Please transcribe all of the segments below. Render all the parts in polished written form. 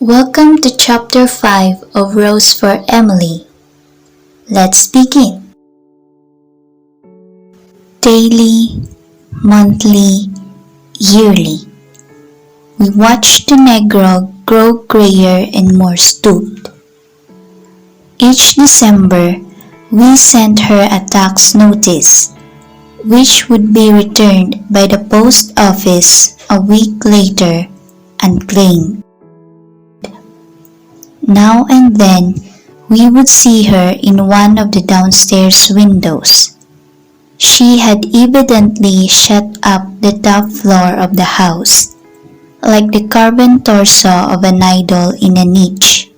Welcome to Chapter 5 of Rose for Emily. Let's begin. Daily, monthly, yearly. We watch the Negro grow grayer and more stooped. Each December, we sent her a tax notice, which would be returned by the post office a week later, unclaimed. Now and then, we would see her in one of the downstairs windows. She had evidently shut up the top floor of the house, like the carven torso of an idol in a niche.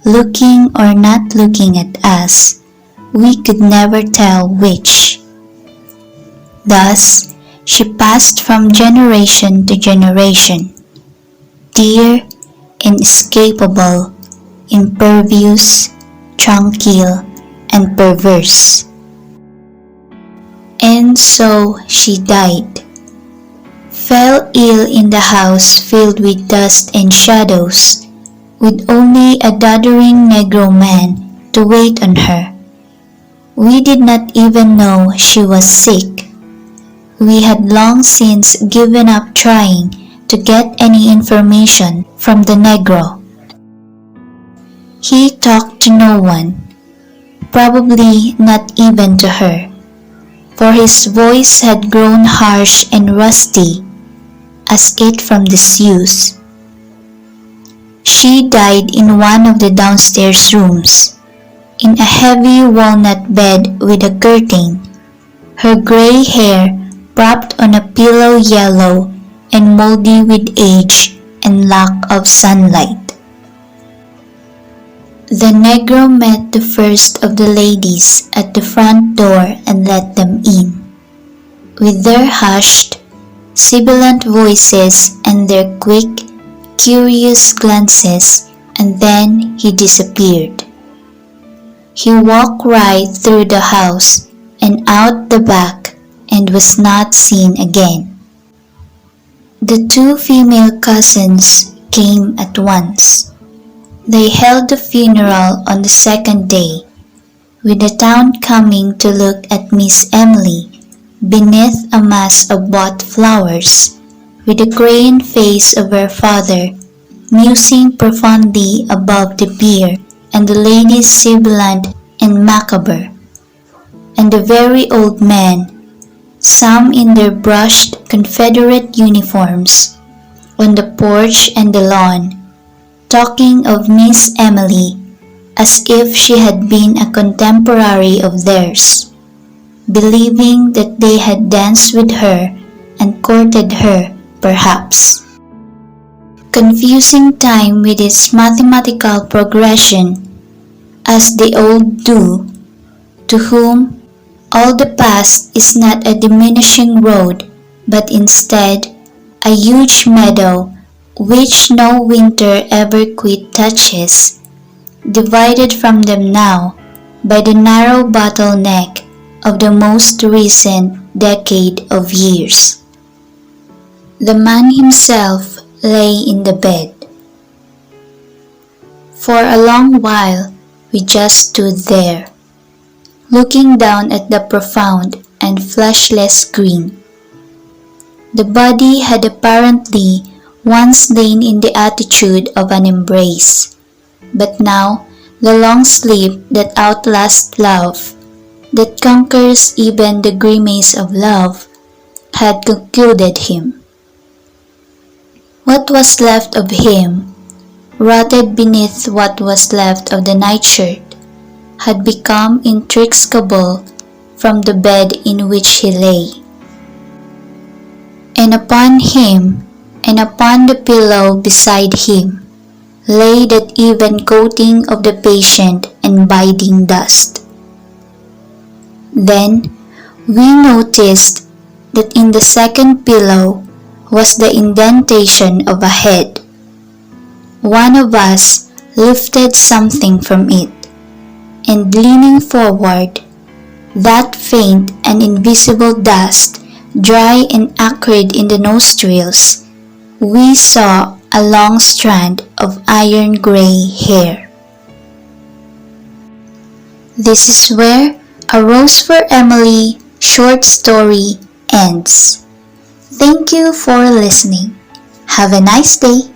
Looking or not looking at us, we could never tell which. Thus, she passed from generation to generation, dear, inescapable, impervious, tranquil, and perverse. And so she died, fell ill in the house filled with dust and shadows, with only a doddering Negro man to wait on her. We did not even know she was sick. We had long since given up trying to get any information from the Negro. He talked to no one, probably not even to her, for his voice had grown harsh and rusty, as if from disuse. She died in one of the downstairs rooms, in a heavy walnut bed with a curtain, her gray hair propped on a pillow yellow and moldy with age and lack of sunlight. The Negro met the first of the ladies at the front door and let them in, with their hushed, sibilant voices and their quick, curious glances, and then he disappeared. He walked right through the house and out the back and was not seen again. The two female cousins came at once. They held the funeral on the second day, with the town coming to look at Miss Emily beneath a mass of bought flowers, with the crayon face of her father musing profoundly above the bier, and the ladies sibilant and macabre, and the very old men, some in their brushed Confederate uniforms, on the porch and the lawn, talking of Miss Emily as if she had been a contemporary of theirs, believing that they had danced with her and courted her, perhaps. Confusing time with its mathematical progression, as they all do, to whom all the past is not a diminishing road, but instead a huge meadow which no winter ever quit touches, divided from them now by the narrow bottleneck of the most recent decade of years. The man himself lay in the bed. For a long while we just stood there, looking down at the profound and fleshless green. The body had apparently once lain in the attitude of an embrace, but now the long sleep that outlasts love, that conquers even the grimace of love, had concluded him. What was left of him, rotted beneath what was left of the nightshirt, had become inextricable from the bed in which he lay. And upon him, and upon the pillow beside him, lay that even coating of the patient and biding dust. Then we noticed that in the second pillow was the indentation of a head. One of us lifted something from it, and leaning forward, that faint and invisible dust, dry and acrid in the nostrils, we saw a long strand of iron gray hair. This is where A Rose for Emily short story ends. Thank you for listening. Have a nice day.